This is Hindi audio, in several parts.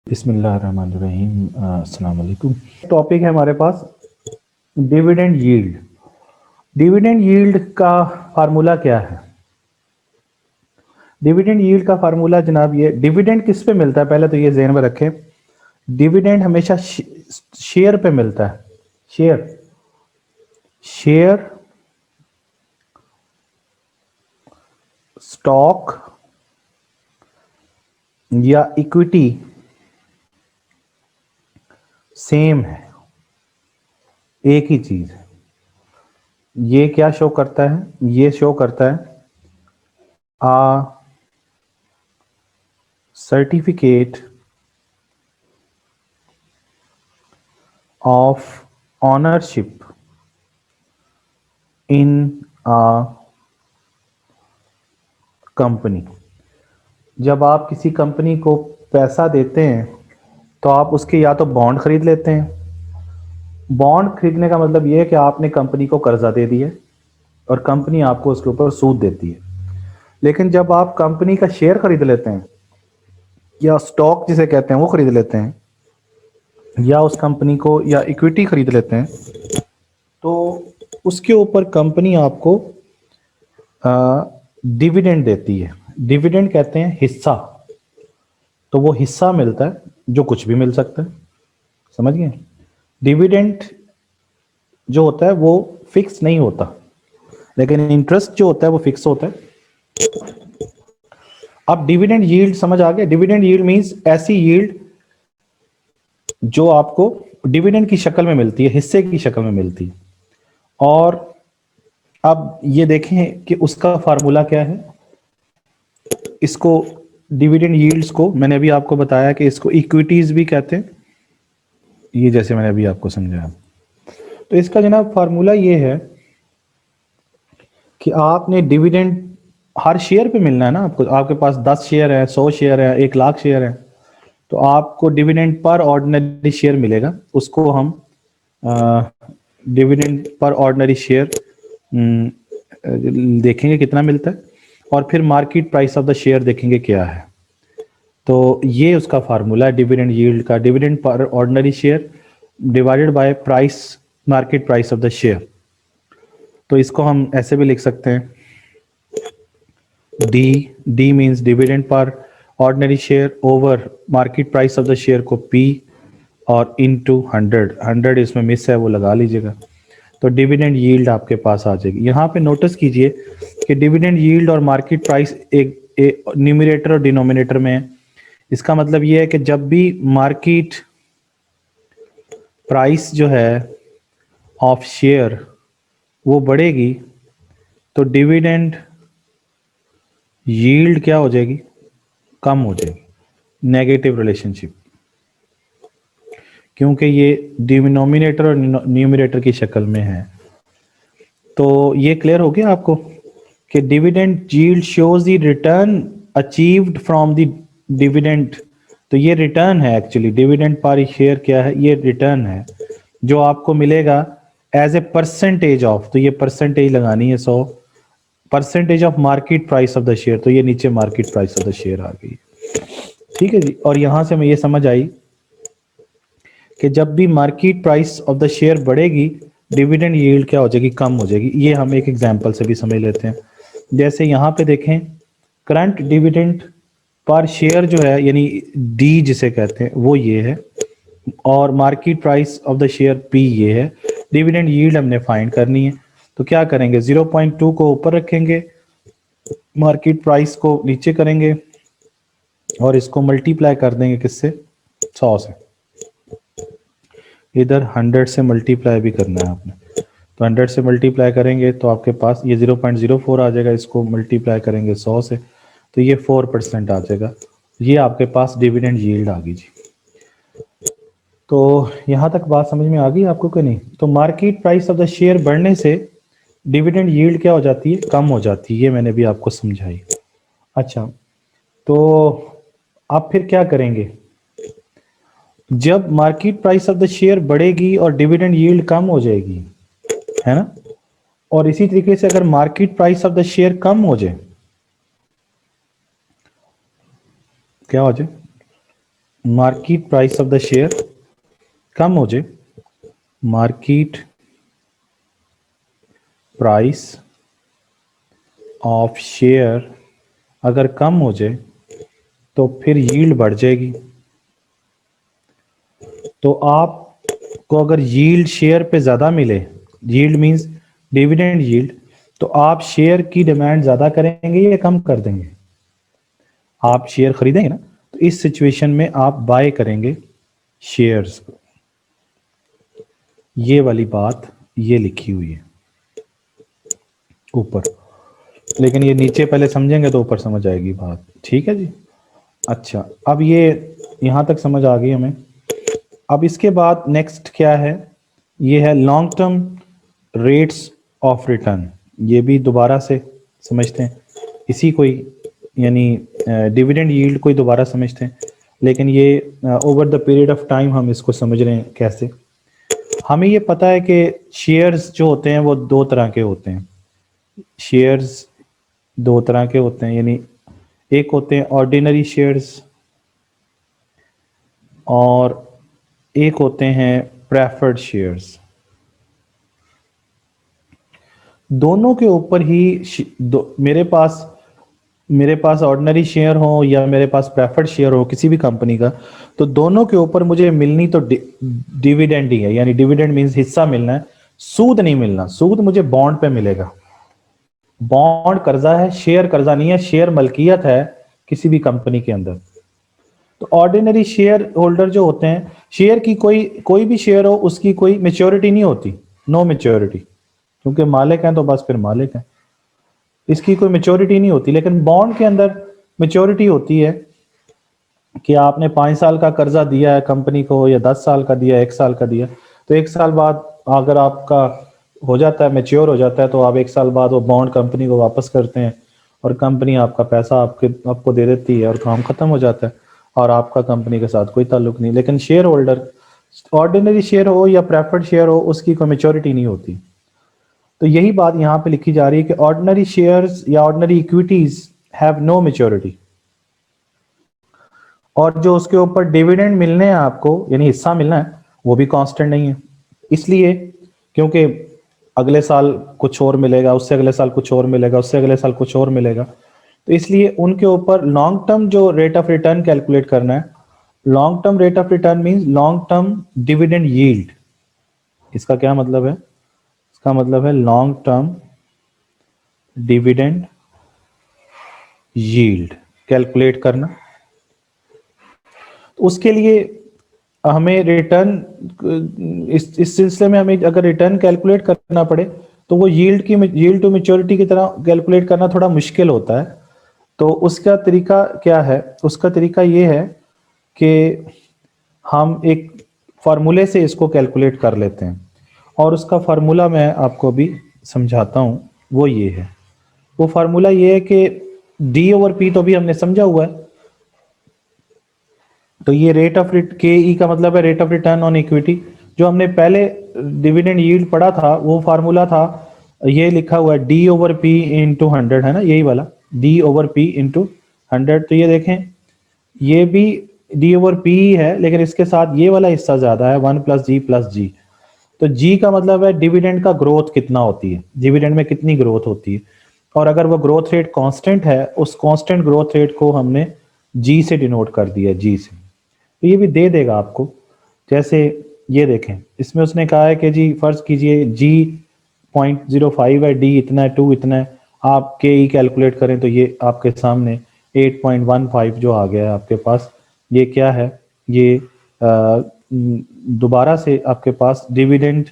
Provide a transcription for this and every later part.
बिस्मिल्लाहिर्रहमानिर्रहीम। अस्सलाम वालेकुम। टॉपिक है हमारे पास डिविडेंड यील्ड। डिविडेंड यील्ड का फार्मूला क्या है? डिविडेंड यील्ड का फार्मूला जनाब, ये डिविडेंड किस पे मिलता है पहले तो ये ज़हन में रखें। डिविडेंड हमेशा शेयर पे मिलता है। शेयर शेयर स्टॉक या इक्विटी सेम है, एक ही चीज है। ये क्या शो करता है? ये शो करता है आ certificate of ownership in a company। जब आप किसी कंपनी को पैसा देते हैं तो आप उसके या तो बॉन्ड खरीद लेते हैं। बॉन्ड खरीदने का मतलब यह है कि आपने कंपनी को कर्जा दे दिया और कंपनी आपको उसके ऊपर सूद देती है। लेकिन जब आप कंपनी का शेयर खरीद लेते हैं या स्टॉक जिसे कहते हैं वो खरीद लेते हैं या उस कंपनी को या इक्विटी खरीद लेते हैं तो उसके ऊपर कंपनी आपको डिविडेंड देती है। डिविडेंड कहते हैं हिस्सा। तो वो हिस्सा मिलता है जो कुछ भी मिल सकता है, समझ गए? डिविडेंड जो होता है वो फिक्स नहीं होता, लेकिन इंटरेस्ट जो होता है वो फिक्स होता है। अब डिविडेंड यील्ड समझ आ गया? डिविडेंड यील्ड मींस ऐसी यील्ड जो आपको डिविडेंड की शक्ल में मिलती है, हिस्से की शक्ल में मिलती है। और अब ये देखें कि उसका फार्मूला क्या है। इसको डिविडेंड यील्ड्स को मैंने अभी आपको बताया कि इसको इक्विटीज भी कहते हैं, ये जैसे मैंने अभी आपको समझाया। तो इसका जनाब फार्मूला ये है कि आपने डिविडेंड हर शेयर पे मिलना है ना आपको। आपके पास 10 शेयर है, 100 शेयर है, 1 लाख शेयर है, तो आपको डिविडेंड पर ऑर्डिनरी शेयर मिलेगा। उसको हम डिविडेंड पर ऑर्डिनरी शेयर देखेंगे कितना मिलता है, और फिर market price of the share देखेंगे क्या है। तो ये उसका फार्मूला है डिविडेंड यील्ड का। Dividend per ordinary share divided by price, market price of the share. तो इसको हम ऐसे भी लिख सकते हैं, D means dividend per ordinary share over market price of the share को पी और इनटू 100 इसमें मिस है वो लगा लीजिएगा। तो डिविडेंड यील्ड आपके पास आ जाएगी। यहाँ पे नोटिस कीजिए कि डिविडेंड यील्ड और मार्केट प्राइस एक न्यूमरेटर और डिनोमिनेटर में है। इसका मतलब ये है कि जब भी मार्केट प्राइस जो है ऑफ शेयर वो बढ़ेगी तो डिविडेंड यील्ड क्या हो जाएगी? कम हो जाएगी। नेगेटिव रिलेशनशिप, क्योंकि ये डिनोमिनेटर और न्यूमरेटर की शक्ल में है। तो ये क्लियर हो गया आपको कि dividend yield shows the return achieved from the dividend. तो ये रिटर्न है एक्चुअली। डिविडेंड पर शेयर क्या है? ये रिटर्न है जो आपको मिलेगा एज ए परसेंटेज ऑफ। तो ये परसेंटेज लगानी है 100 percentage of market price of the share. तो ये नीचे market price of the share आ गई। ठीक है जी। और यहां से हमें ये समझ आई कि जब भी market price of the share बढ़ेगी डिविडेंड यील्ड क्या हो जाएगी? कम हो जाएगी। ये हम एक एग्जांपल से भी समझ लेते हैं। जैसे यहाँ पे देखें, करंट डिविडेंड पर शेयर जो है यानी डी जिसे कहते हैं वो ये है, और market price of the share P ये है। डिविडेंड यील्ड हमने फाइंड करनी है। तो क्या करेंगे? 0.2 को ऊपर रखेंगे, मार्केट प्राइस को नीचे करेंगे और इसको मल्टीप्लाई कर देंगे किससे? 100 से। इधर 100 से मल्टीप्लाई भी करना है आपने। तो 100 से मल्टीप्लाई करेंगे तो आपके पास ये 0.04 आ जाएगा। इसको मल्टीप्लाई करेंगे 100 से तो ये 4% आ जाएगा। ये आपके पास डिविडेंड यील्ड आ गई जी। तो यहाँ तक बात समझ में आ गई आपको कि नहीं? तो market price of the share बढ़ने से डिविडेंड यील्ड क्या हो जाती है? कम हो जाती है। ये मैंने भी आपको समझाई। अच्छा, तो आप फिर क्या करेंगे? जब market price of the share बढ़ेगी और डिविडेंड यील्ड कम हो जाएगी, है ना? और इसी तरीके से अगर market price of the share कम हो जाए, क्या हो जाए? Market price of the share कम हो जाए, मार्केट प्राइस ऑफ शेयर अगर कम हो जाए तो फिर यील्ड बढ़ जाएगी। तो आपको अगर यील्ड शेयर पे ज़्यादा मिले, यील्ड मींस डिविडेंड यील्ड, तो आप शेयर की डिमांड ज़्यादा करेंगे या कम कर देंगे? आप शेयर खरीदेंगे ना, तो इस सिचुएशन में आप बाय करेंगे शेयर्स को। ये वाली बात ये लिखी हुई है ऊपर, लेकिन ये नीचे पहले समझेंगे तो ऊपर समझ आएगी बात। ठीक है जी। अच्छा, अब ये यहां तक समझ आ गई हमें। अब इसके बाद नेक्स्ट क्या है, ये है long term rates of return. ये भी दोबारा से समझते हैं, इसी कोई यानी डिविडेंड यील्ड कोई दोबारा समझते हैं, लेकिन ये over the period of time हम इसको समझ रहे हैं कैसे। हमें ये पता है कि शेयर्स जो होते हैं वो दो तरह के होते हैं। शेयर्स दो तरह के होते हैं, यानी एक होते हैं ऑर्डिनरी शेयर्स और एक होते हैं प्रेफर्ड शेयर्स। दोनों के ऊपर ही मेरे पास ऑर्डिनरी शेयर हो या मेरे पास प्रेफर्ड शेयर हो किसी भी कंपनी का, तो दोनों के ऊपर मुझे मिलनी तो डिविडेंड ही है, यानी डिविडेंड मींस हिस्सा मिलना है, सूद नहीं मिलना। सूद मुझे बॉन्ड पे मिलेगा। बॉन्ड कर्जा है, शेयर कर्जा नहीं है, शेयर मलकियत है किसी भी कंपनी के अंदर। तो ऑर्डिनरी शेयर होल्डर जो होते हैं, शेयर की कोई भी शेयर हो उसकी कोई मेच्योरिटी नहीं होती, नो मेच्योरिटी, क्योंकि मालिक हैं तो बस फिर मालिक हैं, इसकी कोई मेच्योरिटी नहीं होती। लेकिन बॉन्ड के अंदर मेच्योरिटी होती है कि आपने 5 साल का कर्जा दिया है कंपनी को, या 10 साल का दिया, 1 साल का दिया, तो 1 साल बाद अगर आपका हो जाता है, मेच्योर हो जाता है, तो आप 1 साल बाद वो बॉन्ड कंपनी को वापस करते हैं और कंपनी आपका पैसा आपको दे देती है और काम खत्म हो जाता है और आपका कंपनी के साथ कोई ताल्लुक नहीं। लेकिन शेयर होल्डर, ऑर्डिनरी शेयर हो या प्रेफर्ड शेयर हो, उसकी कोई मेच्योरिटी नहीं होती। तो यही बात यहां पे लिखी जा रही है कि ऑर्डिनरी शेयर्स या ordinary equities have no maturity, और जो उसके ऊपर डिविडेंड मिलने हैं आपको, यानी हिस्सा मिलना है, वो भी कांस्टेंट नहीं है। इसलिए क्योंकि अगले साल कुछ और मिलेगा, उससे अगले साल कुछ और मिलेगा, उससे अगले साल कुछ और मिलेगा, तो इसलिए उनके ऊपर लॉन्ग टर्म जो रेट ऑफ रिटर्न कैलकुलेट करना है, long term rate of return means long term dividend yield. इसका क्या मतलब है? इसका मतलब है long term dividend yield calculate करना। तो उसके लिए हमें रिटर्न, इस सिलसिले में हमें अगर रिटर्न कैलकुलेट करना पड़े तो वो यील्ड टू मेच्योरिटी की तरह कैलकुलेट करना थोड़ा मुश्किल होता है। तो उसका तरीका क्या है? उसका तरीका ये है कि हम एक फार्मूले से इसको कैलकुलेट कर लेते हैं, और उसका फार्मूला मैं आपको भी समझाता हूं। वो ये है, वो फार्मूला ये है कि डी ओवर पी तो भी हमने समझा हुआ है। तो ये रेट ऑफ के ई का मतलब है rate of return on equity. जो हमने पहले डिविडेंड यील्ड पढ़ा था वो फार्मूला था, ये लिखा हुआ है डी ओवर पी इंटू 100, है ना, यही वाला डी ओवर पी इंटू 100। तो ये देखें, ये भी डी ओवर पी है, लेकिन इसके साथ ये वाला हिस्सा ज्यादा है, 1 + G + G। तो जी का मतलब है डिविडेंड का ग्रोथ कितना होती है, डिविडेंड में कितनी ग्रोथ होती है, और अगर वो ग्रोथ रेट कांस्टेंट है, उस कांस्टेंट ग्रोथ रेट को हमने जी से डिनोट कर दिया, जी से। तो ये भी दे देगा आपको। जैसे ये देखें, इसमें उसने कहा है कि जी फर्ज कीजिए जी 0.05 है, डी इतना है, 2 इतना है, आप के ई कैलकुलेट करें तो ये आपके सामने 8.15 जो आ गया है आपके पास। ये क्या है? ये दोबारा से आपके पास डिविडेंड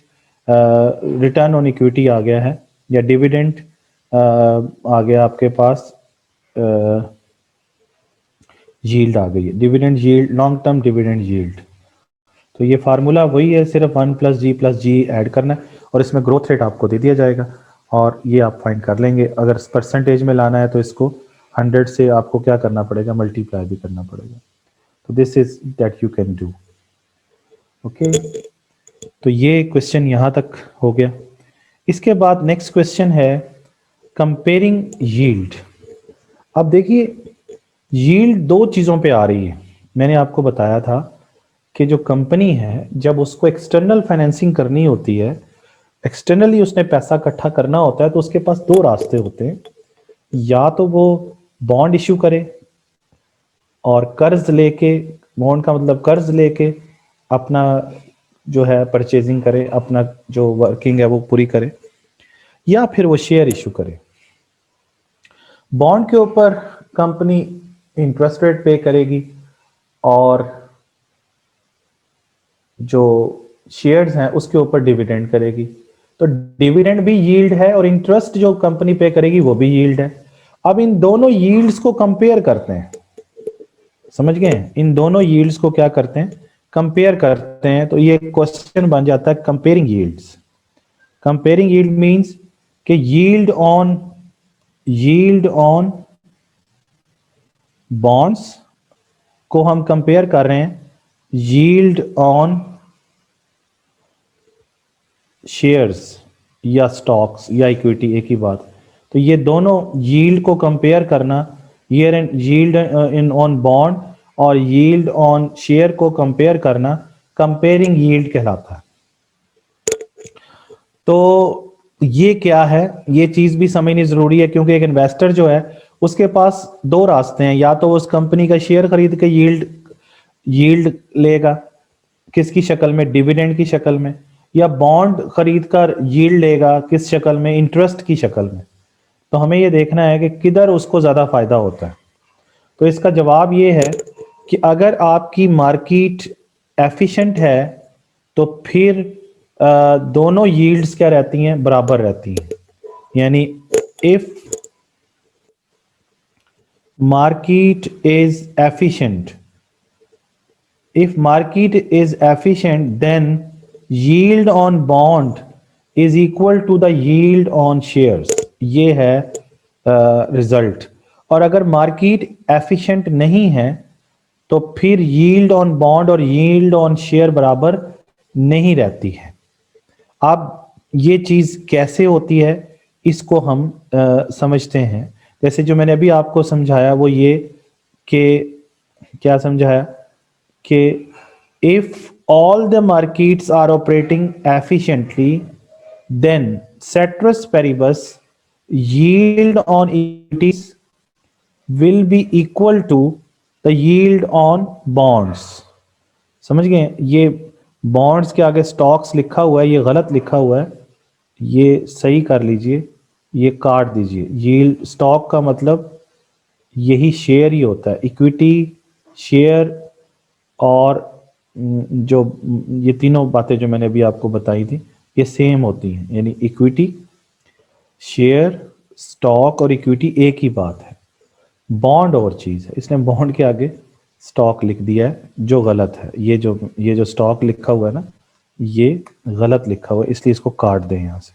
रिटर्न ऑन इक्विटी आ गया है, या डिविडेंड आ गया आपके पास, यील्ड आ गई है, dividend yield, long term dividend yield. तो ये फार्मूला वही है, सिर्फ 1 + G + G ऐड करना है और इसमें ग्रोथ रेट आपको दे दिया जाएगा, और ये आप फाइंड कर लेंगे। अगर परसेंटेज में लाना है तो इसको 100 से आपको क्या करना पड़ेगा, मल्टीप्लाई भी करना पड़ेगा। तो this is that you can do. Okay, तो ये क्वेश्चन यहाँ तक हो गया। इसके बाद नेक्स्ट क्वेश्चन है कंपेयरिंग यील्ड। अब देखिए, यील्ड दो चीजों पे आ रही है, मैंने आपको बताया था कि जो कंपनी है जब उसको एक्सटर्नल फाइनेंसिंग करनी होती है, एक्सटर्नली उसने पैसा इकट्ठा करना होता है, तो उसके पास दो रास्ते होते हैं। या तो वो बॉन्ड इशू करे और कर्ज लेके, बॉन्ड का मतलब कर्ज लेके अपना जो है परचेजिंग करे, अपना जो वर्किंग है वो पूरी करे, या फिर वो शेयर इशू करे। बॉन्ड के ऊपर कंपनी इंटरेस्ट रेट पे करेगी और जो शेयर्स हैं उसके ऊपर डिविडेंड करेगी। तो डिविडेंड भी यील्ड है और इंटरेस्ट जो कंपनी पे करेगी वो भी यील्ड है। अब इन दोनों यील्ड्स को कंपेयर करते हैं, समझ गए? इन दोनों यील्ड्स को क्या करते हैं, कंपेयर करते हैं। तो ये क्वेश्चन बन जाता है comparing yields. Comparing yield means कि यील्ड ऑन बॉन्ड्स को हम कंपेयर कर रहे हैं यील्ड ऑन शेयर्स या स्टॉक्स या इक्विटी, एक ही बात। तो ये दोनों यील्ड को कंपेयर करना, यील्ड इन ऑन बॉन्ड और यील्ड ऑन शेयर को कंपेयर करना कंपेयरिंग यील्ड कहलाता है। तो ये क्या है, ये चीज भी समझनी जरूरी है, क्योंकि एक इन्वेस्टर जो है उसके पास दो रास्ते हैं। या तो वो उस कंपनी का शेयर खरीद के यील्ड लेगा, किसकी शक्ल में, डिविडेंड की शक्ल में, या बॉन्ड खरीद कर यील्ड लेगा, किस शक्ल में, इंटरेस्ट की शक्ल में। तो हमें ये देखना है कि किधर उसको ज्यादा फायदा होता है। तो इसका जवाब ये है कि अगर आपकी मार्केट एफिशिएंट है तो फिर दोनों यील्ड्स क्या रहती हैं, बराबर रहती हैं। यानी if market is efficient, if market is efficient then yield on bond is equal to the yield on shares, ये है रिजल्ट। और अगर मार्केट एफिशिएंट नहीं है तो फिर यील्ड ऑन बॉन्ड और यील्ड ऑन शेयर बराबर नहीं रहती है। अब ये चीज कैसे होती है इसको हम समझते हैं। जैसे जो मैंने अभी आपको समझाया वो ये कि, क्या समझाया कि if all the markets are operating efficiently then ceteris paribus yield on equities will be equal to the yield on bonds। समझ गए? ये बॉन्ड्स के आगे स्टॉक्स लिखा हुआ है, ये गलत लिखा हुआ है, ये सही कर लीजिए, ये काट दीजिए। यील्ड स्टॉक का मतलब यही शेयर ही होता है, इक्विटी, शेयर और जो ये तीनों बातें जो मैंने अभी आपको बताई थी ये सेम होती हैं। यानी इक्विटी, शेयर, स्टॉक और इक्विटी एक ही बात है। बॉन्ड और चीज है, इसने बॉन्ड के आगे स्टॉक लिख दिया है जो गलत है। ये जो स्टॉक लिखा हुआ है ना, ये गलत लिखा हुआ है, इसलिए इसको काट दें यहाँ से।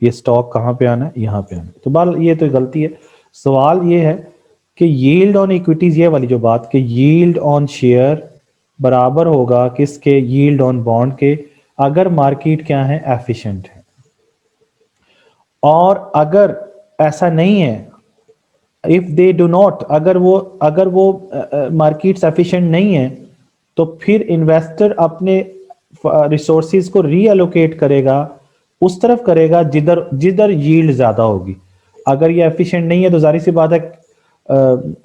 ये स्टॉक कहाँ पे आना है, यहाँ पे आना है। तो बाल ये तो गलती है। सवाल ये है कि यील्ड ऑन इक्विटीज, ये वाली जो बात कि यील्ड ऑन शेयर बराबर होगा किसके, यील्ड ऑन बॉन्ड के, अगर मार्केट क्या है, एफिशिएंट है। और अगर ऐसा नहीं है, इफ दे डू नॉट, अगर वो मार्केट्स एफिशिएंट नहीं है तो फिर इन्वेस्टर अपने रिसोर्सेज को रीअलोकेट करेगा, उस तरफ करेगा जिधर जिधर यील्ड ज्यादा होगी। अगर ये एफिशिएंट नहीं है तो जाहिर सी बात है,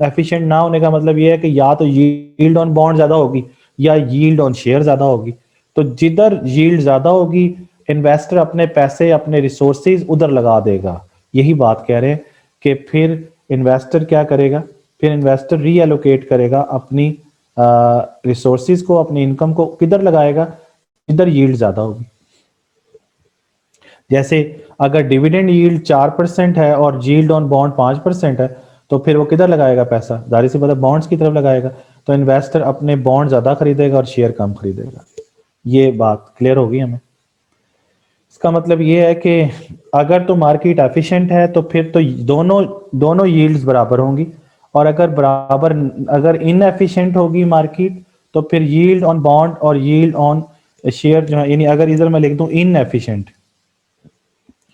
एफिशिएंट ना होने का मतलब ये है कि या तो यील्ड ऑन बॉन्ड ज्यादा होगी या यील्ड ऑन शेयर ज्यादा होगी। तो जिधर यील्ड ज्यादा होगी इन्वेस्टर अपने पैसे, अपने रिसोर्सेज उधर लगा देगा। यही बात कह रहे हैं कि फिर इन्वेस्टर क्या करेगा, फिर इन्वेस्टर रीएलोकेट करेगा अपनी रिसोर्सेज को, अपनी इनकम को किधर लगाएगा, जिधर यील्ड ज्यादा होगी। जैसे अगर डिविडेंड यील्ड 4% है और यील्ड ऑन बॉन्ड 5% है तो फिर वो किधर लगाएगा पैसा, जाहिर सी बात है बॉन्ड्स की तरफ लगाएगा। तो इन्वेस्टर अपने बॉन्ड ज्यादा खरीदेगा और शेयर कम खरीदेगा। ये बात क्लियर होगी हमें? इसका मतलब ये है कि अगर तो मार्केट एफिशिएंट है तो फिर तो दोनों यील्ड्स बराबर होंगी, और अगर इनएफिशिएंट होगी मार्केट तो फिर यील्ड ऑन बॉन्ड और यील्ड ऑन शेयर जो है, यानी अगर इधर मैं लिख दूं इनएफिशिएंट,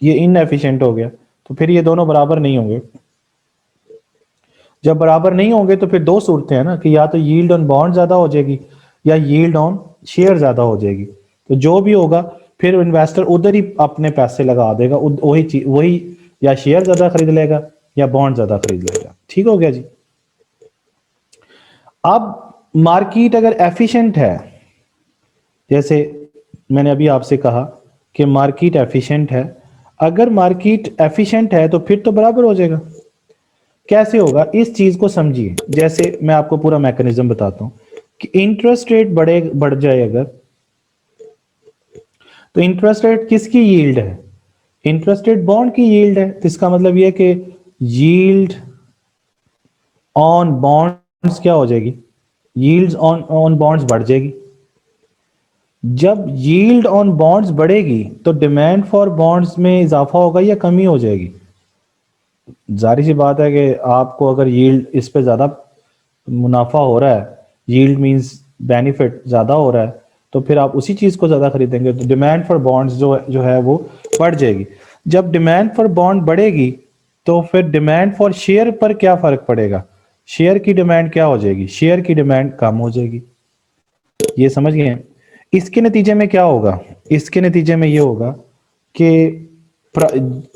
ये इनएफिशिएंट हो गया, तो फिर ये दोनों बराबर नहीं होंगे। जब बराबर नहीं होंगे तो फिर दो सूरतें हैं ना, कि या तो यील्ड ऑन बॉन्ड ज्यादा हो जाएगी या यील्ड ऑन शेयर ज्यादा हो जाएगी। तो जो भी होगा फिर इन्वेस्टर उधर ही अपने पैसे लगा देगा, वही चीज, वही या शेयर ज्यादा खरीद लेगा या बॉन्ड ज्यादा खरीद लेगा। ठीक हो गया जी। अब मार्केट अगर एफिशिएंट है, जैसे मैंने अभी आपसे कहा कि मार्केट एफिशिएंट है, अगर मार्केट एफिशिएंट है तो फिर तो बराबर हो जाएगा। कैसे होगा इस चीज को समझिए। जैसे मैं आपको पूरा मैकेनिज्म बताता हूं कि इंटरेस्ट रेट बढ़ जाए अगर, तो इंटरेस्ट रेट किसकी यील्ड है? इंटरेस्ट रेट बॉन्ड की यील्ड है। तो इसका मतलब यह है कि यील्ड ऑन बॉन्ड्स क्या हो जाएगी? यील्ड ऑन ऑन बॉन्ड्स बढ़ जाएगी। जब यील्ड ऑन बॉन्ड्स बढ़ेगी तो डिमांड फॉर बॉन्ड्स में इजाफा होगा या कमी हो जाएगी? जाहिर सी बात है कि आपको अगर यील्ड इस पे ज्यादा मुनाफा हो रहा है, यील्ड मींस बेनिफिट ज्यादा हो रहा है, तो फिर आप उसी चीज को ज्यादा खरीदेंगे। तो डिमांड फॉर बॉन्ड्स जो है वो बढ़ जाएगी। जब डिमांड फॉर बॉन्ड बढ़ेगी तो फिर डिमांड फॉर शेयर पर क्या फर्क पड़ेगा? शेयर की डिमांड क्या हो जाएगी? शेयर की डिमांड कम हो जाएगी। ये समझ गए? इसके नतीजे में क्या होगा? इसके नतीजे में ये होगा कि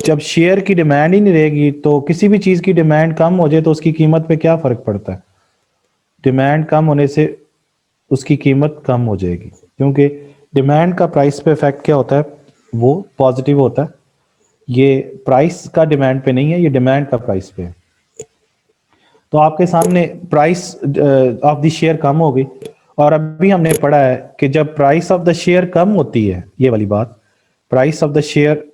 जब शेयर की डिमांड ही नहीं रहेगी तो किसी भी चीज की डिमांड कम हो जाए तो उसकी कीमत पे क्या फर्क पड़ता है? डिमांड कम होने से उसकी कीमत कम हो जाएगी, क्योंकि डिमांड का प्राइस पे इफेक्ट क्या होता है? वो पॉजिटिव होता है। ये प्राइस का डिमांड पे नहीं है, ये डिमांड का प्राइस पे है। तो आपके सामने प्राइस ऑफ द शेयर कम हो गई, और अभी हमने पढ़ा है कि जब प्राइस ऑफ द शेयर कम होती है, ये वाली बात, प्राइस ऑफ द शेयर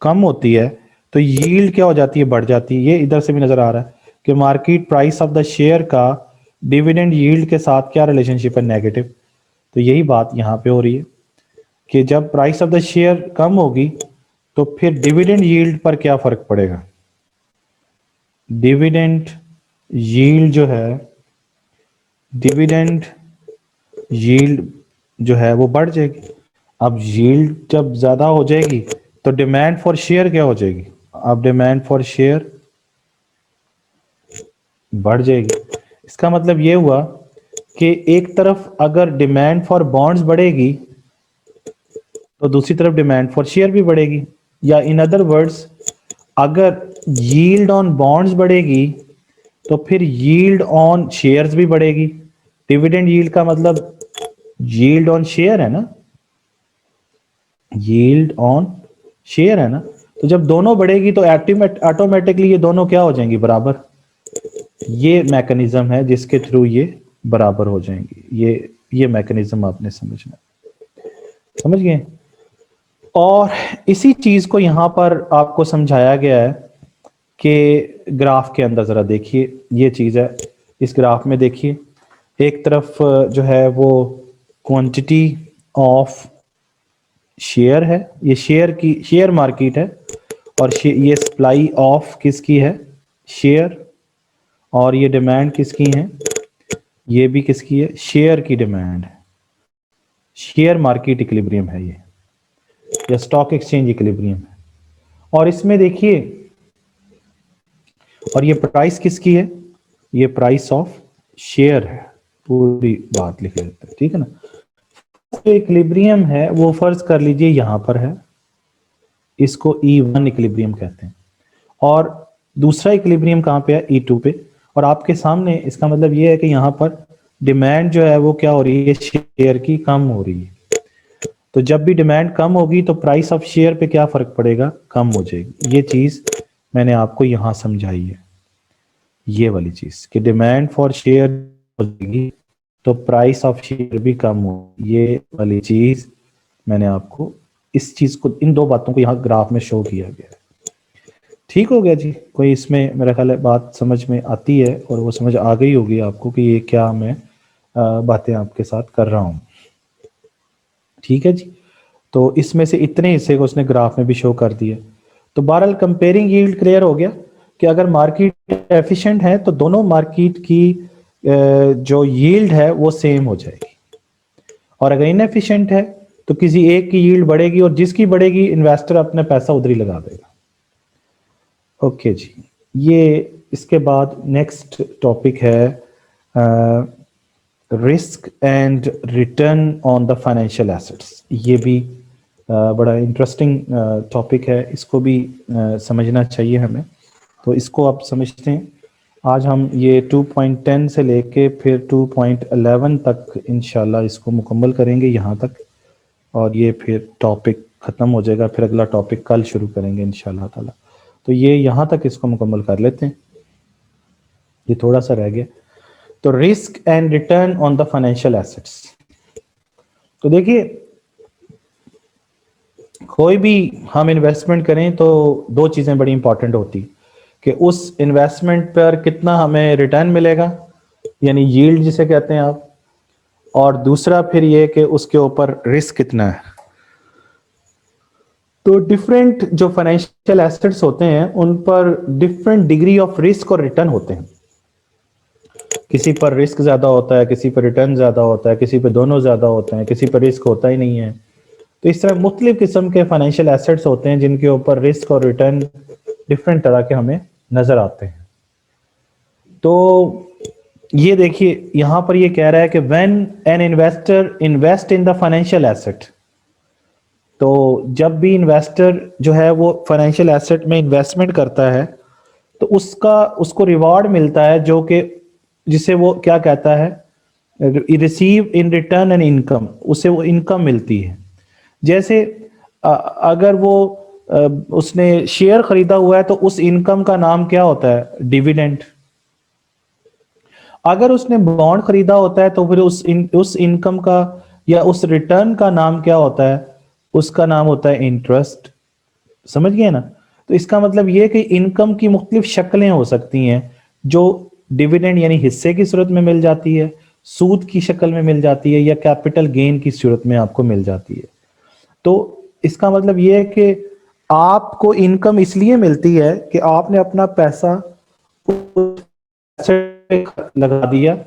कम होती है तो यील्ड क्या हो जाती है? बढ़ जाती है। ये इधर से भी नजर आ रहा है कि market price of the share का डिविडेंड यील्ड के साथ क्या रिलेशनशिप है? नेगेटिव। तो यही बात यहाँ पे हो रही है कि जब प्राइस ऑफ द शेयर कम होगी तो फिर डिविडेंड यील्ड पर क्या फर्क पड़ेगा? डिविडेंड यील्ड जो है, डिविडेंड यील्ड जो है वो बढ़ जाएगी। अब यील्ड जब ज्यादा हो जाएगी तो डिमांड फॉर शेयर क्या हो जाएगी? अब डिमांड फॉर शेयर बढ़ जाएगी। इसका मतलब ये हुआ कि एक तरफ अगर डिमांड फॉर बॉन्ड्स बढ़ेगी तो दूसरी तरफ डिमांड फॉर शेयर भी बढ़ेगी। या इन अदर वर्ड्स, अगर यील्ड ऑन बॉन्ड्स बढ़ेगी तो फिर यील्ड ऑन शेयर्स भी बढ़ेगी। डिविडेंड यील्ड का मतलब यील्ड ऑन शेयर है ना, यील्ड ऑन शेयर है ना। तो जब दोनों बढ़ेगी तो ऑटोमेटिकली ये दोनों क्या हो जाएंगी? बराबर। ये मैकेनिज्म है जिसके थ्रू ये बराबर हो जाएंगी। ये मैकेनिज्म आपने समझना, समझ गए? और इसी चीज को यहां पर आपको समझाया गया है कि ग्राफ के अंदर जरा देखिए, ये चीज है। इस ग्राफ में देखिए, एक तरफ जो है वो क्वांटिटी ऑफ शेयर है, ये शेयर मार्केट है, और ये सप्लाई ऑफ किसकी है? शेयर। और ये डिमांड किसकी है? ये भी किसकी है? शेयर की डिमांड है। शेयर मार्केट इक्विलिब्रियम है ये, या स्टॉक एक्सचेंज इक्विलिब्रियम है। और इसमें देखिए, और ये प्राइस किसकी है? ये प्राइस ऑफ शेयर है। पूरी बात लिख लेते हैं, ठीक है ना। जो इक्विलिब्रियम है वो फर्ज कर लीजिए यहां पर है, इसको E1 इक्विलिब्रियम कहते हैं। और दूसरा इक्विलिब्रियम कहां पे है? E2 पे। और आपके सामने इसका मतलब ये है कि यहां पर डिमांड जो है वो क्या हो रही है? शेयर की कम हो रही है। तो जब भी डिमांड कम होगी तो प्राइस ऑफ शेयर पे क्या फर्क पड़ेगा? कम हो जाएगी। ये चीज मैंने आपको यहां समझाई है, ये वाली चीज कि डिमांड फॉर शेयर हो जाएगी तो प्राइस ऑफ शेयर भी कम हो। ये वाली चीज मैंने आपको, इस चीज को, इन दो बातों को यहाँ ग्राफ में शो किया गया है। ठीक हो गया जी? कोई इसमें मेरा ख्याल है बात समझ में आती है, और वो समझ आ गई होगी आपको कि ये क्या मैं बातें आपके साथ कर रहा हूं। ठीक है जी। तो इसमें से इतने हिस्से को उसने ग्राफ में भी शो कर दिया। तो बहरहाल कंपेयरिंग यील्ड क्लियर हो गया कि अगर मार्केट एफिशिएंट है तो दोनों मार्केट की जो यील्ड है वो सेम हो जाएगी, और अगर इनएफिशिएंट है तो किसी एक की यील्ड बढ़ेगी, और जिसकी बढ़ेगी इन्वेस्टर अपना पैसा उधर ही लगा देगा। ओके जी, ये इसके बाद नेक्स्ट टॉपिक है risk and return on the financial assets. ये भी बड़ा इंटरेस्टिंग टॉपिक है, इसको भी समझना चाहिए हमें। तो इसको आप समझते हैं। आज हम ये 2.10 से लेके फिर 2.11 तक इंशाल्लाह इसको मुकम्मल करेंगे यहाँ तक, और ये फिर टॉपिक ख़त्म हो जाएगा। फिर अगला टॉपिक कल शुरू करेंगे इंशाल्लाह ताला। तो ये यहाँ तक इसको मुकम्मल कर लेते हैं, ये थोड़ा सा रह गया। तो risk and return on the financial assets. तो देखिए, कोई भी हम इन्वेस्टमेंट करें तो दो चीज़ें बड़ी इंपॉर्टेंट होती कि उस इन्वेस्टमेंट पर कितना हमें रिटर्न मिलेगा, यानी यील्ड जिसे कहते हैं आप, और दूसरा फिर ये कि उसके ऊपर रिस्क कितना है। तो डिफरेंट जो फाइनेंशियल एसेट्स होते हैं उन पर डिफरेंट डिग्री ऑफ रिस्क और रिटर्न होते हैं। किसी पर रिस्क ज्यादा होता है, किसी पर रिटर्न ज्यादा होता है, किसी पर दोनों ज्यादा होते हैं, किसी पर रिस्क होता ही नहीं है। तो इस तरह मुख्तलिफ किस्म के फाइनेंशियल एसेट्स होते हैं जिनके ऊपर रिस्क और रिटर्न डिफरेंट तरह के हमें नजर आते हैं। तो ये देखिए यहां पर ये कह रहा है कि when an investor invest in the financial asset, तो जब भी इन्वेस्टर जो है वो फाइनेंशियल एसेट में इन्वेस्टमेंट करता है तो उसको रिवॉर्ड मिलता है, जो कि जिसे वो क्या कहता है, receive in return an income, उसे वो इनकम मिलती है। जैसे अगर वो उसने शेयर खरीदा हुआ है तो उस इनकम का नाम क्या होता है, डिविडेंड। अगर उसने बॉन्ड खरीदा होता है तो फिर उस इनकम का या उस रिटर्न का नाम क्या होता है, उसका नाम होता है इंटरेस्ट। समझ गए ना? तो इसका मतलब यह कि इनकम की मुख्तलिफ शक्लें हो सकती हैं, जो डिविडेंड यानी हिस्से की सूरत में मिल जाती है, सूद की शक्ल में मिल जाती है, या कैपिटल गेन की सूरत में आपको मिल जाती है। तो इसका मतलब यह है कि आपको इनकम इसलिए मिलती है कि आपने अपना पैसा लगा दिया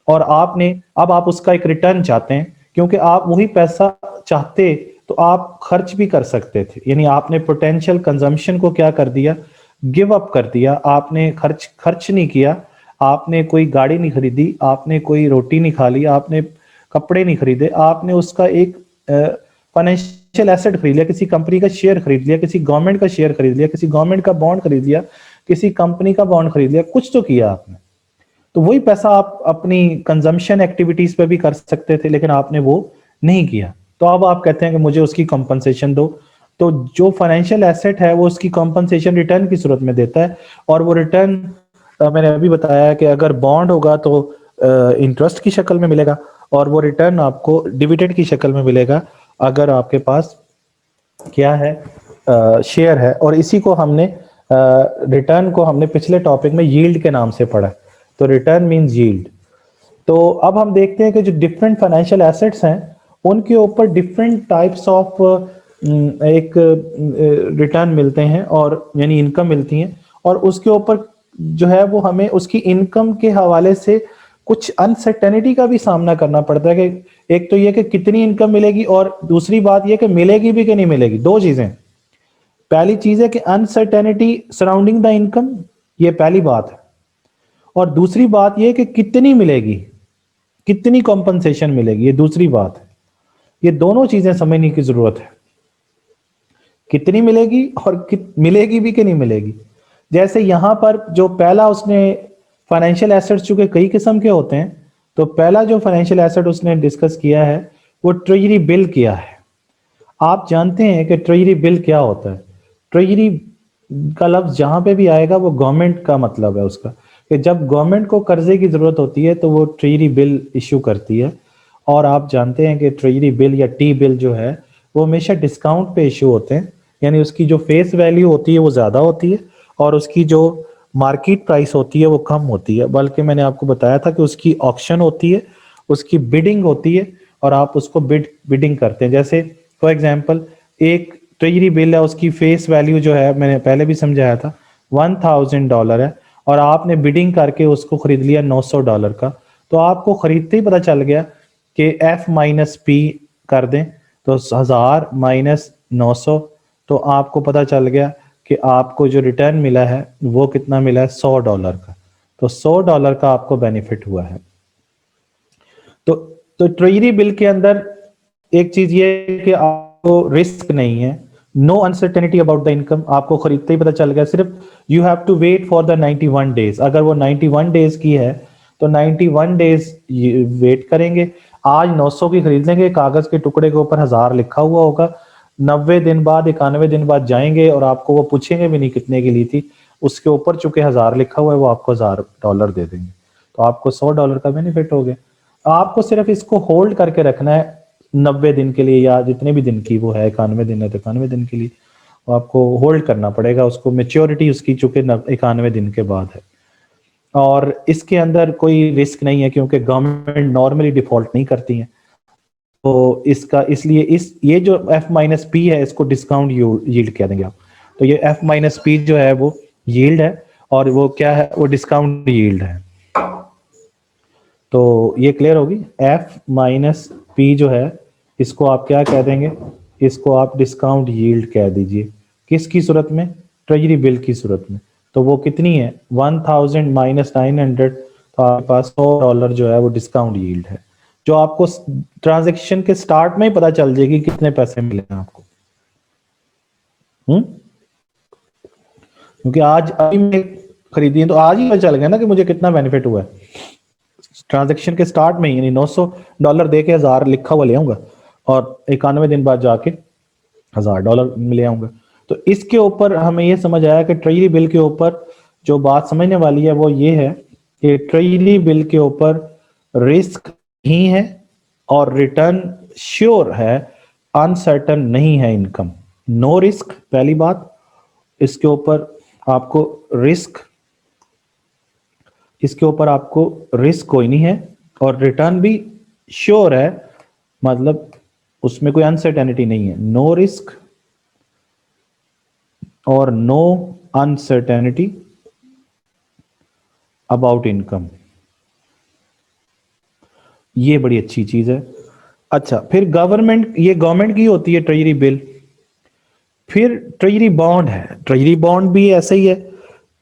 और अब आप उसका एक रिटर्न चाहते हैं, क्योंकि आप वही पैसा चाहते तो आप खर्च भी कर सकते थे। यानी आपने पोटेंशियल कंजम्पशन को क्या कर दिया, गिव अप कर दिया। आपने खर्च नहीं किया, आपने कोई गाड़ी नहीं खरीदी, आपने कोई रोटी नहीं खा ली, आपने कपड़े नहीं खरीदे, आपने उसका एक फाइनेंशियल एसेट खरीद लिया, किसी कंपनी का शेयर खरीद लिया, किसी गवर्नमेंट का शेयर खरीद लिया, किसी गवर्नमेंट का बॉन्ड खरीद लिया, किसी कंपनी का बॉन्ड खरीद लिया, कुछ तो किया आपने। तो वही पैसा आप अपनी कंजम्पशन एक्टिविटीज पे भी कर सकते थे, लेकिन आपने वो नहीं किया। तो अब आप कहते हैं कि मुझे उसकी कंपनसेशन दो। तो जो फाइनेंशियल एसेट है वो उसकी कंपनसेशन रिटर्न की सूरत में देता है, और वो रिटर्न मैंने अभी बताया कि अगर बॉन्ड होगा तो इंटरेस्ट की शक्ल में मिलेगा, और वो रिटर्न आपको डिविडेंड की शक्ल में मिलेगा अगर आपके पास क्या है, शेयर है। और इसी को हमने रिटर्न को हमने पिछले टॉपिक में यील्ड के नाम से पढ़ा। तो रिटर्न मींस यील्ड। तो अब हम देखते हैं कि जो डिफरेंट फाइनेंशियल एसेट्स हैं उनके ऊपर डिफरेंट टाइप्स ऑफ एक रिटर्न मिलते हैं, और यानी इनकम मिलती हैं, और उसके ऊपर जो है वो हमें उसकी इनकम के हवाले से कुछ अनसर्टेनिटी का भी सामना करना पड़ता है। कि एक तो ये कि कितनी इनकम मिलेगी, और दूसरी बात ये कि मिलेगी भी कि नहीं मिलेगी। दो चीजें, पहली चीज है कि अनसर्टेनिटी सराउंडिंग द इनकम, ये पहली बात है, और दूसरी बात यह कि कितनी मिलेगी, कितनी कॉम्पनसेशन मिलेगी, ये दूसरी बात है। ये दोनों चीजें समझने की जरूरत है, कितनी मिलेगी और मिलेगी भी कि नहीं मिलेगी। जैसे यहां पर जो पहला उसने फाइनेंशियल एसेट्स, चूंकि कई किस्म के होते हैं, तो पहला जो फाइनेंशियल एसेट उसने डिस्कस किया है वो ट्रेजरी बिल किया है। आप जानते हैं कि ट्रेजरी बिल क्या होता है? ट्रेजरी का लफ्ज जहां पे भी आएगा वो गवर्नमेंट का मतलब है उसका, कि जब गवर्नमेंट को कर्जे की जरूरत होती है तो वो ट्रेजरी बिल इशू करती है। और आप जानते हैं कि ट्रेजरी बिल या टी बिल जो है वो हमेशा डिस्काउंट पे इशू होते हैं, यानी उसकी जो फेस वैल्यू होती है वो ज्यादा होती है और उसकी जो मार्केट प्राइस होती है वो कम होती है। बल्कि मैंने आपको बताया था कि उसकी ऑक्शन होती है, उसकी बिडिंग होती है, और आप उसको बिडिंग करते हैं। जैसे फॉर एग्जांपल एक ट्रेजरी बिल है, उसकी फेस वैल्यू जो है मैंने पहले भी समझाया था $1000 है, और आपने बिडिंग करके उसको खरीद लिया $900 का। तो आपको खरीदते ही पता चल गया कि F माइनस पी कर दें तो 1000 माइनस 900, तो आपको पता चल गया कि आपको जो रिटर्न मिला है वो कितना मिला है, $100 का। तो $100 का आपको बेनिफिट हुआ है। तो ट्रेजरी बिल के अंदर एक चीज ये है कि आपको रिस्क नहीं है, no uncertainty about the income, आपको खरीदते ही पता चल गया। सिर्फ you have to wait for the 91 days. अगर वो 91 डेज की है तो 91 डेज वेट करेंगे। आज 900 की खरीद लेंगे, कागज के टुकड़े के ऊपर 1000 लिखा हुआ होगा। 90 दिन बाद 91 दिन बाद जाएंगे और आपको वो पूछेंगे भी नहीं कितने की ली थी, उसके ऊपर चूंकि 1000 लिखा हुआ है वो आपको $1000 दे देंगे। तो आपको $100 का बेनिफिट हो गया। आपको सिर्फ इसको होल्ड करके रखना है 90 दिन के लिए, या जितने भी दिन की वो है, 91 दिन है तो 91 दिन के लिए आपको होल्ड करना पड़ेगा उसको। मेच्योरिटी उसकी चूंकि 91 दिन के बाद है, और इसके अंदर कोई रिस्क नहीं है क्योंकि गवर्नमेंट नॉर्मली डिफॉल्ट नहीं करती है। तो इसका इसलिए ये जो F-P है इसको डिस्काउंट यील्ड कह देंगे आप। तो ये F-P जो है वो यील्ड है, और वो क्या है, वो डिस्काउंट यील्ड है। तो ये क्लियर होगी। F-P जो है इसको आप क्या कह देंगे, इसको आप डिस्काउंट यील्ड कह दीजिए। किसकी सूरत में, ट्रेजरी बिल की सूरत में। तो वो कितनी है, 1000 माइनस 900, तो आपके पास $100 जो है वो डिस्काउंट यील्ड है, जो आपको ट्रांजैक्शन के स्टार्ट में ही पता चल जाएगी कितने पैसे मिले आपको। क्योंकि आज अभी मैं खरीदी है तो आज ही पता चल गया ना कि मुझे कितना बेनिफिट हुआ है। ट्रांजैक्शन के स्टार्ट में ही, यानी $900 दे के 1000 लिखा हुआ ले आऊंगा और 91 दिन बाद जाके $1000 ले आऊंगा। तो इसके ऊपर हमें यह समझ आया कि ट्रेजरी बिल के ऊपर जो बात समझने वाली है वो ये है कि ट्रेजरी बिल के ऊपर रिस्क ही है और रिटर्न श्योर है, अनसर्टन नहीं है इनकम। नो रिस्क पहली बात, इसके ऊपर आपको रिस्क कोई नहीं है, और रिटर्न भी श्योर है, मतलब उसमें कोई अनसर्टेनिटी नहीं है। नो रिस्क और नो अनसर्टेनिटी अबाउट इनकम, ये बड़ी अच्छी चीज है। अच्छा, फिर गवर्नमेंट की होती है ट्रेजरी बिल। फिर ट्रेजरी बॉन्ड है। ट्रेजरी बॉन्ड भी ऐसा ही है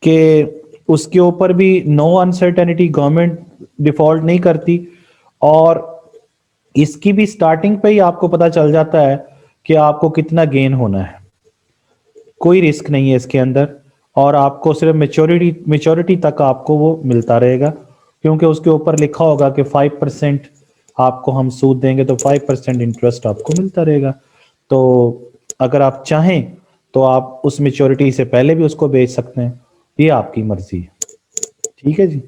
कि उसके ऊपर भी नो अनसर्टेनिटी, गवर्नमेंट डिफॉल्ट नहीं करती, और इसकी भी स्टार्टिंग पे ही आपको पता चल जाता है कि आपको कितना गेन होना है। कोई रिस्क नहीं है इसके अंदर, और आपको सिर्फ मेच्योरिटी तक आपको वो मिलता रहेगा, क्योंकि उसके ऊपर लिखा होगा कि 5% आपको हम सूद देंगे, तो 5% इंटरेस्ट आपको मिलता रहेगा। तो अगर आप चाहें तो आप उस मेच्योरिटी से पहले भी उसको बेच सकते हैं, ये आपकी मर्जी है। ठीक है जी।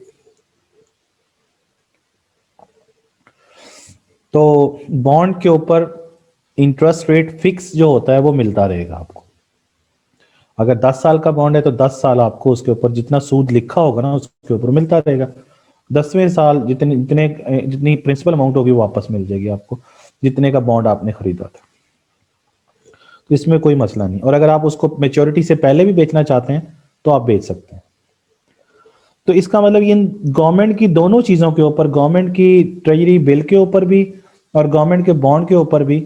तो बॉन्ड के ऊपर इंटरेस्ट रेट फिक्स जो होता है वो मिलता रहेगा आपको। अगर 10 साल का बॉन्ड है तो 10 साल आपको उसके ऊपर जितना सूद लिखा होगा ना उसके ऊपर मिलता रहेगा। 10वें साल जितनी प्रिंसिपल अमाउंट होगी वो वापस मिल जाएगी आपको, जितने का बॉन्ड आपने खरीदा था। तो इसमें कोई मसला नहीं, और अगर आप उसको मेच्योरिटी से पहले भी बेचना चाहते हैं तो आप बेच सकते हैं। तो इसका मतलब ये गवर्नमेंट की दोनों चीजों के ऊपर, गवर्नमेंट की ट्रेजरी बिल के ऊपर भी और गवर्नमेंट के बॉन्ड के ऊपर भी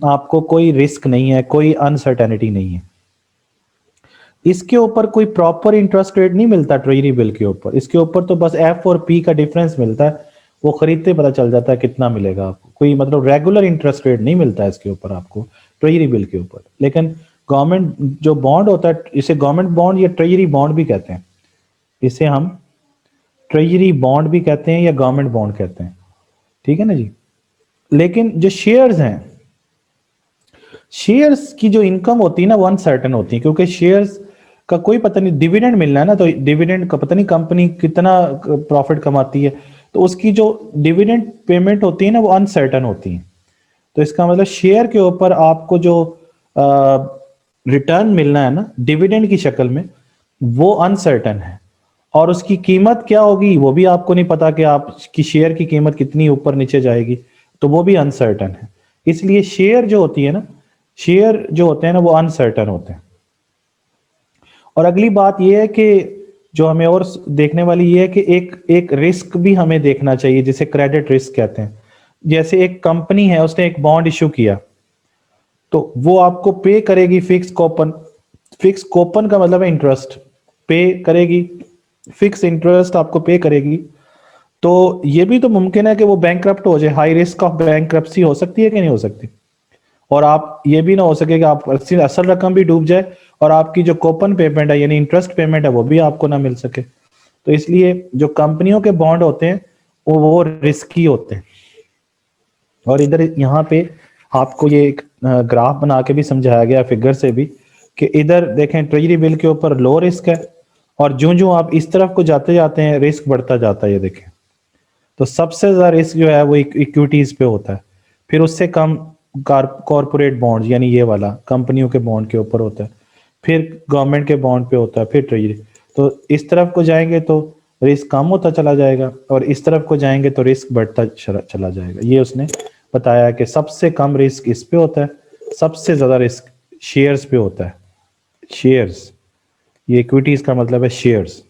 आपको कोई रिस्क नहीं है, कोई अनसर्टेनिटी नहीं है। इसके ऊपर कोई प्रॉपर इंटरेस्ट रेट नहीं मिलता ट्रेजरी बिल के ऊपर। इसके ऊपर तो बस F और P का डिफरेंस मिलता है, वो खरीदते पता चल जाता है कितना मिलेगा आपको। कोई मतलब रेगुलर इंटरेस्ट रेट नहीं मिलता है इसके ऊपर आपको ट्रेजरी बिल के ऊपर। लेकिन गवर्नमेंट जो बॉन्ड होता है, इसे गवर्नमेंट बॉन्ड या ट्रेजरी बॉन्ड भी कहते हैं, इसे हम ट्रेजरी बॉन्ड भी कहते हैं या गवर्नमेंट बॉन्ड कहते हैं। ठीक है ना जी। लेकिन जो शेयर्स हैं, शेयर्स की जो इनकम होती है ना वो अनसर्टेन होती है, क्योंकि शेयर्स का कोई पता नहीं, डिविडेंड मिलना है ना, तो डिविडेंड का पता नहीं कंपनी कितना प्रॉफिट कमाती है, तो उसकी जो डिविडेंड पेमेंट होती है ना वो अनसर्टेन होती है। तो इसका मतलब शेयर के ऊपर आपको जो रिटर्न मिलना है ना डिविडेंड की शक्ल में, वो अनसर्टेन है, और उसकी कीमत क्या होगी वो भी आपको नहीं पता कि आपकी शेयर की कीमत कितनी ऊपर नीचे जाएगी, तो वो भी अनसर्टेन है। इसलिए शेयर जो होती है ना, शेयर जो होते हैं ना वो अनसर्टेन होते हैं। और अगली बात यह है कि जो हमें और देखने वाली ये है कि एक रिस्क भी हमें देखना चाहिए, जिसे क्रेडिट रिस्क कहते हैं। जैसे एक कंपनी है, उसने एक बॉन्ड इशू किया, तो वो आपको पे करेगी फिक्स कूपन, फिक्स कूपन का मतलब है इंटरेस्ट पे करेगी, फिक्स इंटरेस्ट आपको पे करेगी। तो ये भी तो मुमकिन है कि वो बैंकक्रप्ट हो जाए, हाई रिस्क ऑफ बैंकक्रप्सी हो सकती है कि नहीं हो सकती। और आप ये भी ना हो सके कि आप असल रकम भी डूब जाए और आपकी जो कूपन पेमेंट है यानी इंटरेस्ट पेमेंट है वो भी आपको ना मिल सके। तो इसलिए जो कंपनियों के बॉन्ड होते हैं वो रिस्की होते हैं। और इधर यहाँ पे आपको ये एक ग्राफ बना के भी समझाया गया फिगर से भी कि इधर देखें ट्रेजरी बिल के ऊपर लो रिस्क है और जो जो आप इस तरफ को जाते जाते हैं रिस्क बढ़ता जाता है। ये देखें तो सबसे ज्यादा रिस्क जो है वो इक्विटीज पे होता है, फिर उससे कम कॉरपोरेट बॉन्ड यानी ये वाला कंपनियों के बॉन्ड के ऊपर होता है, फिर गवर्नमेंट के बॉन्ड पे होता है, फिर ट्रेजरी। तो इस तरफ को जाएंगे तो रिस्क कम होता चला जाएगा और इस तरफ को जाएंगे तो रिस्क बढ़ता चला जाएगा। ये उसने बताया कि सबसे कम रिस्क इस पे होता है, सबसे ज्यादा रिस्क शेयर्स पे होता है। शेयर्स, ये इक्विटीज का मतलब है शेयर्स।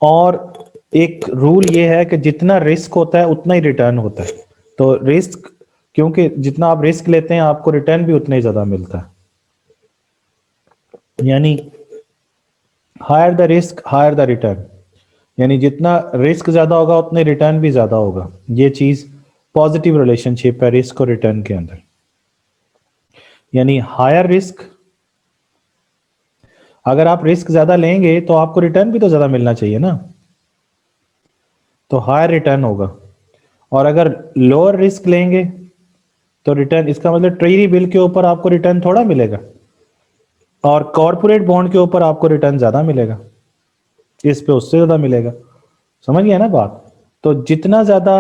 और एक रूल ये है कि जितना रिस्क होता है उतना ही रिटर्न होता है। तो रिस्क, क्योंकि जितना आप रिस्क लेते हैं आपको रिटर्न भी उतना ही ज्यादा मिलता है। यानी higher the risk higher the return, यानी जितना रिस्क ज्यादा होगा उतने रिटर्न भी ज्यादा होगा। ये चीज पॉजिटिव रिलेशनशिप है रिस्क और रिटर्न के अंदर। यानी हायर रिस्क, अगर आप रिस्क ज्यादा लेंगे तो आपको रिटर्न भी तो ज्यादा मिलना चाहिए ना, तो हायर रिटर्न होगा। और अगर लोअर रिस्क लेंगे तो रिटर्न, इसका मतलब ट्रेजरी बिल के ऊपर आपको रिटर्न थोड़ा मिलेगा और कॉर्पोरेट बॉन्ड के ऊपर आपको रिटर्न ज्यादा मिलेगा, इस पे उससे ज्यादा मिलेगा। समझ गया ना बात। तो जितना ज्यादा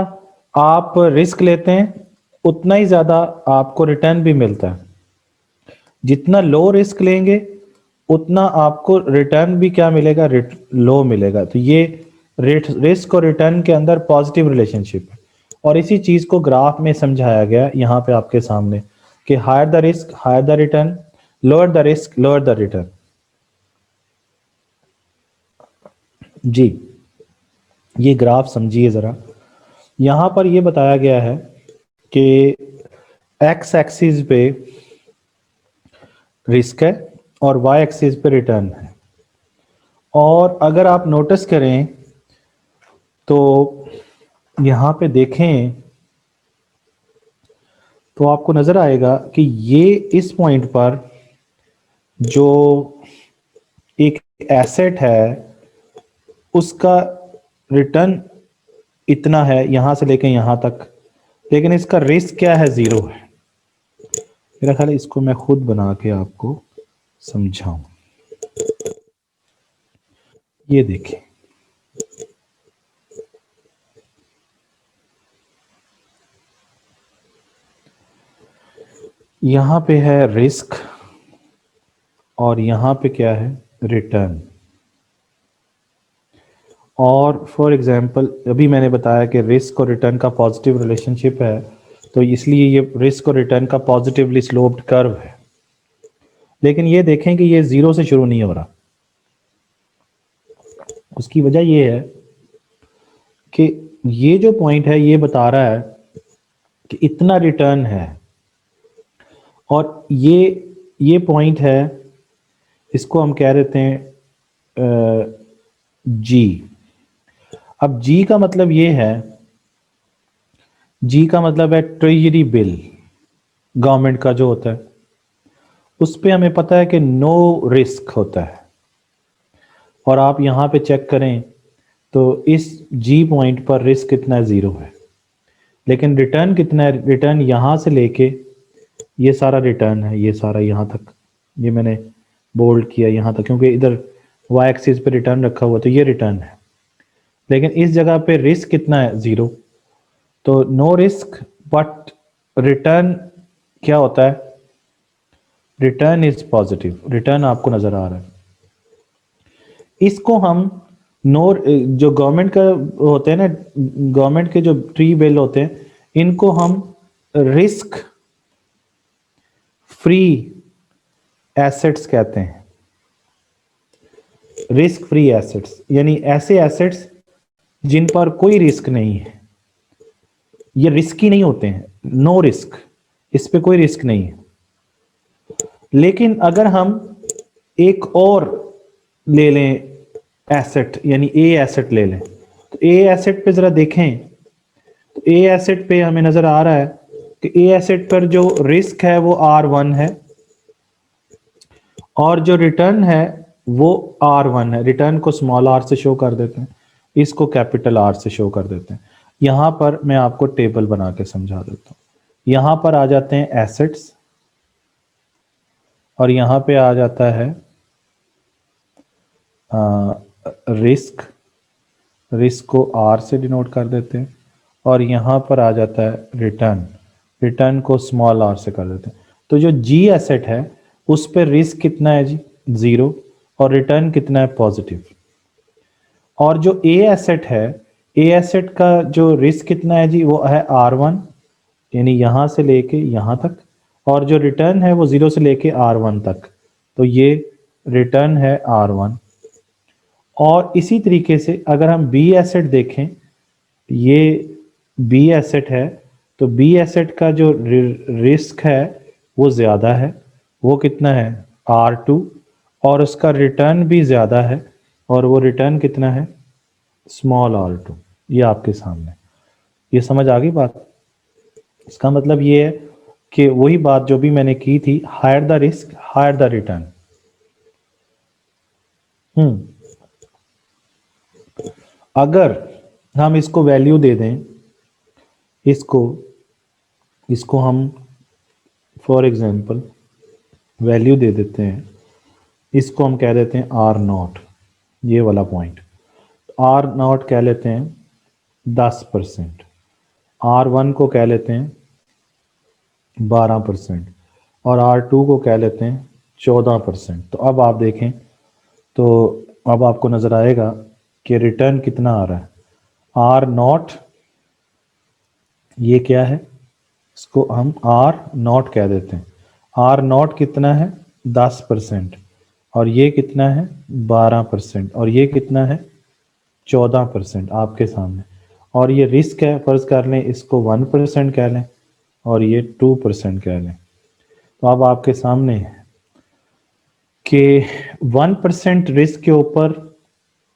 आप रिस्क लेते हैं उतना ही ज्यादा आपको रिटर्न भी मिलता है। जितना लो रिस्क लेंगे उतना आपको रिटर्न भी क्या मिलेगा, लो मिलेगा। तो ये रिस्क और रिटर्न के अंदर पॉजिटिव रिलेशनशिप है। और इसी चीज को ग्राफ में समझाया गया यहाँ पे आपके सामने कि higher the risk higher the return, lower the risk lower the return. जी, ये ग्राफ समझिए जरा। यहां पर ये बताया गया है कि एक्स एक्सिस पे रिस्क है और वाई एक्सिस पे रिटर्न है। और अगर आप नोटिस करें तो यहां पे देखें तो आपको नजर आएगा कि ये इस पॉइंट पर जो एक एसेट है उसका रिटर्न इतना है यहां से लेके यहां तक, लेकिन इसका रिस्क क्या है, जीरो है। मेरा ख्याल है इसको मैं खुद बना के आपको समझाऊं। ये देखिए, यहां पे है रिस्क और यहां पे क्या है, रिटर्न। और फॉर एग्जांपल अभी मैंने बताया कि रिस्क और रिटर्न का पॉजिटिव रिलेशनशिप है, तो इसलिए ये रिस्क और रिटर्न का पॉजिटिवली स्लोप्ड कर्व है। लेकिन ये देखें कि ये जीरो से शुरू नहीं हो रहा। उसकी वजह ये है कि ये जो पॉइंट है ये बता रहा है कि इतना रिटर्न है और ये पॉइंट है, इसको हम कह देते हैं जी। अब जी का मतलब ये है, जी का मतलब है ट्रेजरी बिल गवर्नमेंट का जो होता है, उस पे हमें पता है कि नो रिस्क होता है। और आप यहां पे चेक करें तो इस जी पॉइंट पर रिस्क कितना है, जीरो है। लेकिन रिटर्न कितना है, रिटर्न यहां से लेके ये सारा रिटर्न है, ये सारा यहां तक, ये मैंने बोल्ड किया यहां तक क्योंकि इधर वाई एक्सिस पे रिटर्न रखा हुआ, तो ये रिटर्न है। लेकिन इस जगह पे रिस्क कितना है, जीरो। तो नो रिस्क बट रिटर्न क्या होता है, रिटर्न इज पॉजिटिव, रिटर्न आपको नजर आ रहा है। इसको हम नो, जो गवर्नमेंट का होते हैं ना, गवर्नमेंट के जो ट्री बिल होते हैं इनको हम रिस्क फ्री एसेट्स कहते हैं। रिस्क फ्री एसेट्स यानी ऐसे एसेट्स जिन पर कोई रिस्क नहीं है, ये रिस्की नहीं होते हैं, नो रिस्क, इस पे कोई रिस्क नहीं है। लेकिन अगर हम एक और ले लें एसेट, यानी ए एसेट ले लें, तो ए एसेट पे जरा देखें, तो ए एसेट पे हमें नजर आ रहा है कि ए एसेट पर जो रिस्क है वो R1 है और जो रिटर्न है वो R1 है। रिटर्न को स्मॉल r से शो कर देते हैं, इसको कैपिटल R से शो कर देते हैं। यहां पर मैं आपको टेबल बना के समझा देता हूं। यहां पर आ जाते हैं एसेट्स और यहां पे आ जाता है रिस्क, रिस्क को R से डिनोट कर देते हैं और यहां पर आ जाता है रिटर्न, रिटर्न को स्मॉल r से कर देते हैं। तो जो जी एसेट है उस पर रिस्क कितना है जी, 0, और रिटर्न कितना है, पॉजिटिव। और जो ए एसेट है, ए एसेट का जो रिस्क कितना है जी, वो है R1, यानी यहां से लेके यहां तक, और जो रिटर्न है वो 0 से लेके R1 तक, तो ये रिटर्न है R1। और इसी तरीके से अगर हम बी एसेट देखें, ये बी एसेट है, तो बी एसेट का जो रिस्क है वो ज़्यादा है, वो कितना है, R2, और उसका रिटर्न भी ज़्यादा है, और वो रिटर्न कितना है, स्मॉल r2। ये आपके सामने, ये समझ आ गई बात। इसका मतलब ये है कि वही बात जो भी मैंने की थी, higher the risk higher the return. अगर हम इसको वैल्यू दे दें, इसको इसको हम फॉर एग्जांपल वैल्यू दे देते हैं, इसको हम कह देते हैं R0, ये वाला पॉइंट R0 कह लेते हैं 10%, R1 को कह लेते हैं 12%, और R2 को कह लेते हैं 14%। तो अब आप देखें, तो अब आपको नजर आएगा कि रिटर्न कितना आ रहा है, R0, ये क्या है, इसको हम R0 कह देते हैं। R0 कितना है, 10%, और ये कितना है, 12%, और ये कितना है, 14% आपके सामने। और ये रिस्क है, फर्ज कर लें इसको 1% कह लें, और ये 2% कह लें। तो अब आपके सामने है कि 1% रिस्क के ऊपर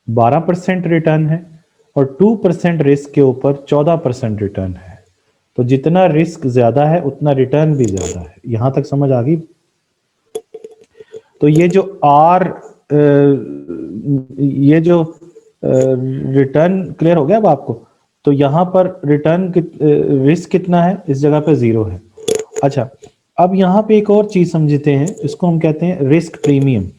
12% रिटर्न है, और 2% रिस्क के ऊपर 14% रिटर्न है। तो जितना रिस्क ज्यादा है उतना रिटर्न भी ज्यादा है। यहां तक समझ आ गई। तो ये जो ये जो रिटर्न क्लियर हो गया अब आपको। तो यहां पर रिटर्न रिस्क कितना है, इस जगह पे 0 है। अच्छा, अब यहां पे एक और चीज समझते हैं, इसको हम कहते हैं risk premium.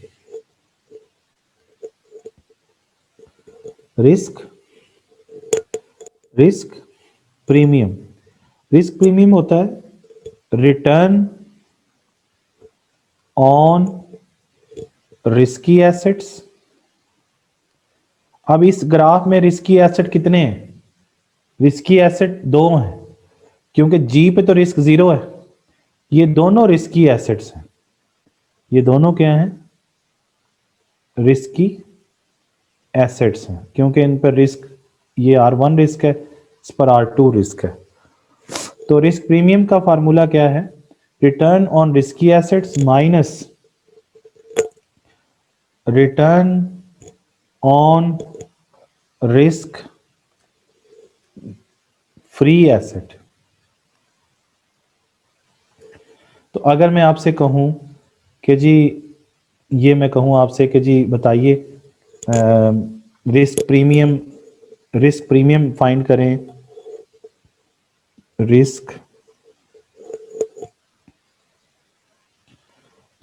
Risk risk premium, risk premium होता है रिटर्न ऑन रिस्की एसेट्स। अब इस ग्राफ में रिस्की एसेट कितने हैं, रिस्की एसेट 2 हैं, क्योंकि जी पे तो रिस्क 0 है। ये दोनों रिस्की एसेट्स हैं, ये दोनों क्या हैं, रिस्की एसेट्स हैं, क्योंकि इन पर रिस्क, ये R1 रिस्क है, इस पर R2 रिस्क है। तो रिस्क प्रीमियम का फार्मूला क्या है, return on risky assets minus return on risk free asset. तो अगर मैं आपसे कहूं कि जी, ये मैं कहूं आपसे कि जी बताइए रिस्क प्रीमियम फाइंड करें, risk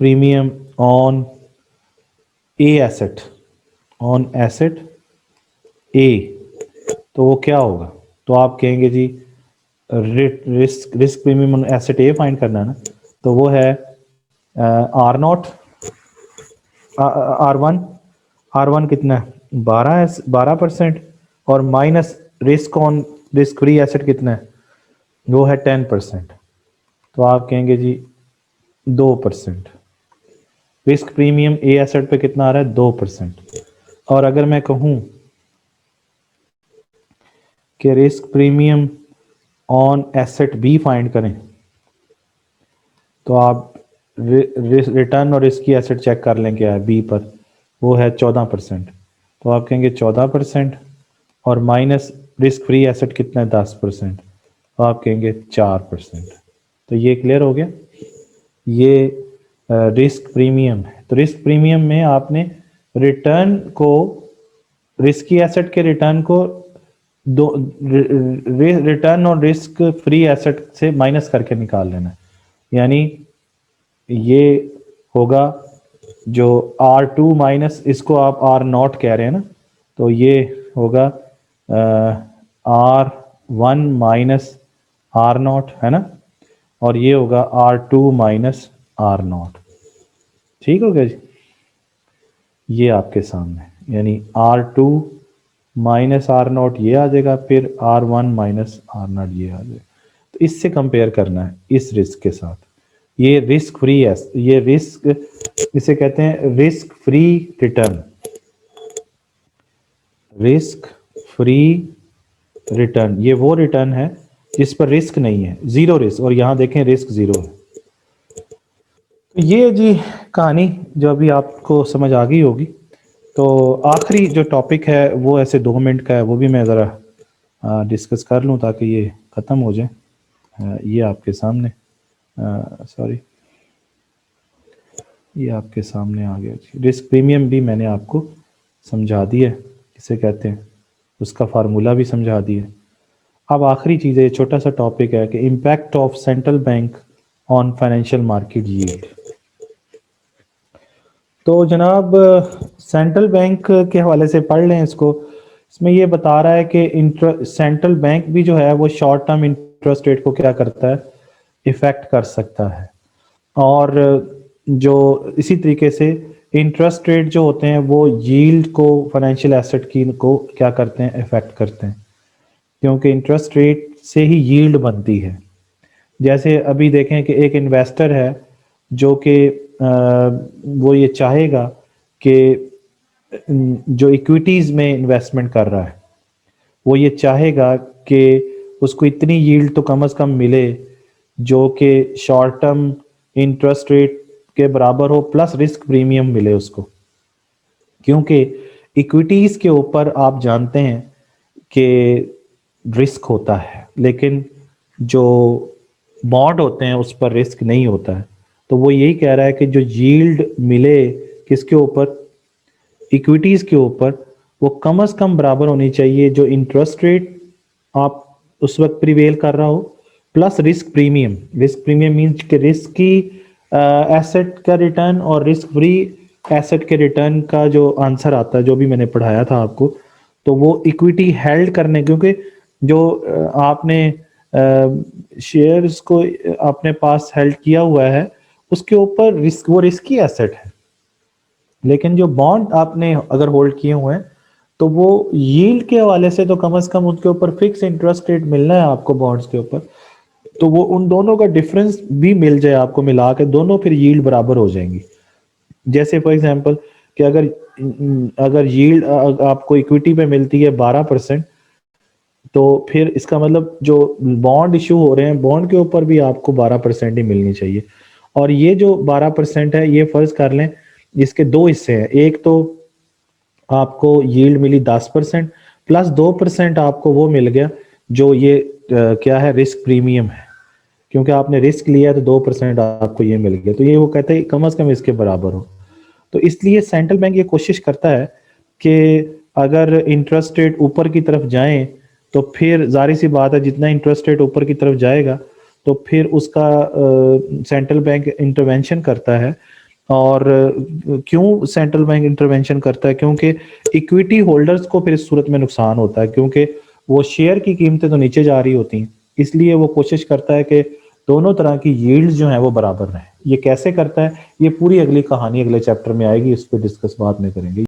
premium on a asset, on asset A, तो वो क्या होगा। तो आप कहेंगे जी risk premium on asset A find करना है ना, तो वो है R0, R1, R1 कितना है, 12%, और minus risk on risk free asset कितना है, वो है 10%। तो आप कहेंगे जी 2%। रिस्क प्रीमियम ए एसेट पे कितना आ रहा है, 2%। और अगर मैं कहूं कि रिस्क प्रीमियम ऑन एसेट बी फाइंड करें, तो आप रिटर्न और रिस्क की एसेट चेक कर लें क्या है बी पर, वो है 14%, तो आप कहेंगे 14% और माइनस रिस्क फ्री एसेट कितना है 10%, तो आप कहेंगे 4%। तो ये क्लियर हो गया। ये रिस्क प्रीमियम है। तो रिस्क प्रीमियम में आपने रिटर्न को, रिस्की एसेट के रिटर्न को दो रिटर्न और रिस्क फ्री एसेट से माइनस करके निकाल लेना है। यानी ये होगा जो R2 माइनस, इसको आप R0 कह रहे हैं ना, तो ये होगा R1 माइनस R0 है ना, और ये होगा R2 माइनस R0। ठीक हो गया जी। ये आपके सामने, यानी R2 माइनस R0 ये आ जाएगा, फिर R1 माइनस R0 ये आ जाएगा। तो इससे कंपेयर करना है इस रिस्क के साथ। ये रिस्क फ्री है, ये रिस्क, इसे कहते हैं risk free return, risk free return. ये वो रिटर्न है जिस पर रिस्क नहीं है, जीरो रिस्क, और यहां देखें रिस्क जीरो है। तो ये जी कहानी जो अभी आपको समझ आ गई होगी। तो आखिरी जो टॉपिक है वो ऐसे 2 मिनट का है, वो भी मैं ज़रा डिस्कस कर लूँ ताकि ये ख़त्म हो जाए। ये आपके सामने, सॉरी, ये आपके सामने आ गया जी। रिस्क प्रीमियम भी मैंने आपको समझा दिया है किसे कहते हैं, उसका फार्मूला भी समझा दिया। अब आखिरी चीज़ है, ये छोटा सा टॉपिक है कि impact of central bank on financial market yield. तो जनाब सेंट्रल बैंक के हवाले से पढ़ लें इसको। इसमें ये बता रहा है कि सेंट्रल बैंक भी जो है वो शॉर्ट टर्म इंटरेस्ट रेट को क्या करता है, इफेक्ट कर सकता है। और जो इसी तरीके से इंटरेस्ट रेट जो होते हैं वो यील्ड को, फाइनेंशियल एसेट की को क्या करते हैं, इफेक्ट करते हैं, क्योंकि इंटरेस्ट रेट से ही यील्ड बनती है। जैसे अभी देखें कि एक इन्वेस्टर है जो कि वो ये चाहेगा कि जो इक्विटीज़ में इन्वेस्टमेंट कर रहा है वो ये चाहेगा कि उसको इतनी यील्ड तो कम से कम मिले जो कि शॉर्ट टर्म इंटरेस्ट रेट के बराबर हो, प्लस रिस्क प्रीमियम मिले उसको। क्योंकि इक्विटीज़ के ऊपर आप जानते हैं कि रिस्क होता है, लेकिन जो बॉन्ड होते हैं उस पर रिस्क नहीं होता है। तो वो यही कह रहा है कि जो यील्ड मिले किसके ऊपर, इक्विटीज़ के ऊपर, वो कम से कम बराबर होनी चाहिए जो इंटरेस्ट रेट आप उस वक्त प्रिवेल कर रहा हो, plus risk premium. Risk premium means कि रिस्क की एसेट का रिटर्न और रिस्क फ्री एसेट के रिटर्न का जो आंसर आता है, जो भी मैंने पढ़ाया था आपको, तो वो इक्विटी हेल्ड करने, क्योंकि जो आपने शेयर्स को अपने पास हेल्ड किया हुआ है उसके ऊपर रिस्क, वो रिस्की एसेट है। लेकिन जो बॉन्ड आपने अगर होल्ड किए हुए हैं तो वो यील्ड के हवाले से तो कम से कम उनके ऊपर फिक्स इंटरेस्ट रेट मिलना है आपको बॉन्ड्स के ऊपर, तो वो उन दोनों का डिफरेंस भी मिल जाए आपको, मिला के दोनों फिर यील्ड बराबर हो जाएंगी। जैसे फॉर एग्जांपल कि अगर अगर यील्ड आपको इक्विटी पे मिलती है 12%, तो फिर इसका मतलब जो बॉन्ड इशू हो रहे हैं बॉन्ड के ऊपर भी आपको 12% ही मिलनी चाहिए। और ये जो 12% है, ये फर्ज कर लें इसके दो हिस्से हैं। एक तो आपको यील्ड मिली 10%, प्लस 2% आपको वो मिल गया जो ये क्या है, रिस्क प्रीमियम है। क्योंकि आपने रिस्क लिया तो 2% आपको ये मिल गया, तो ये वो कहते हैं कम से कम इसके बराबर हो। तो इसलिए सेंट्रल बैंक ये कोशिश करता है कि अगर इंटरेस्ट रेट ऊपर की तरफ जाएं तो फिर जाहिर सी बात है जितना इंटरेस्ट रेट ऊपर की तरफ जाएगा तो फिर उसका सेंट्रल बैंक इंटरवेंशन करता है। और क्यों सेंट्रल बैंक इंटरवेंशन करता है, क्योंकि इक्विटी होल्डर्स को फिर इस सूरत में नुकसान होता है, क्योंकि वो शेयर की कीमतें तो नीचे जा रही होती हैं। इसलिए वो कोशिश करता है कि दोनों तरह की यील्ड जो है वो बराबर रहे। ये कैसे करता है, ये पूरी अगली कहानी अगले चैप्टर में आएगी, इस पर डिस्कस बाद में करेंगे।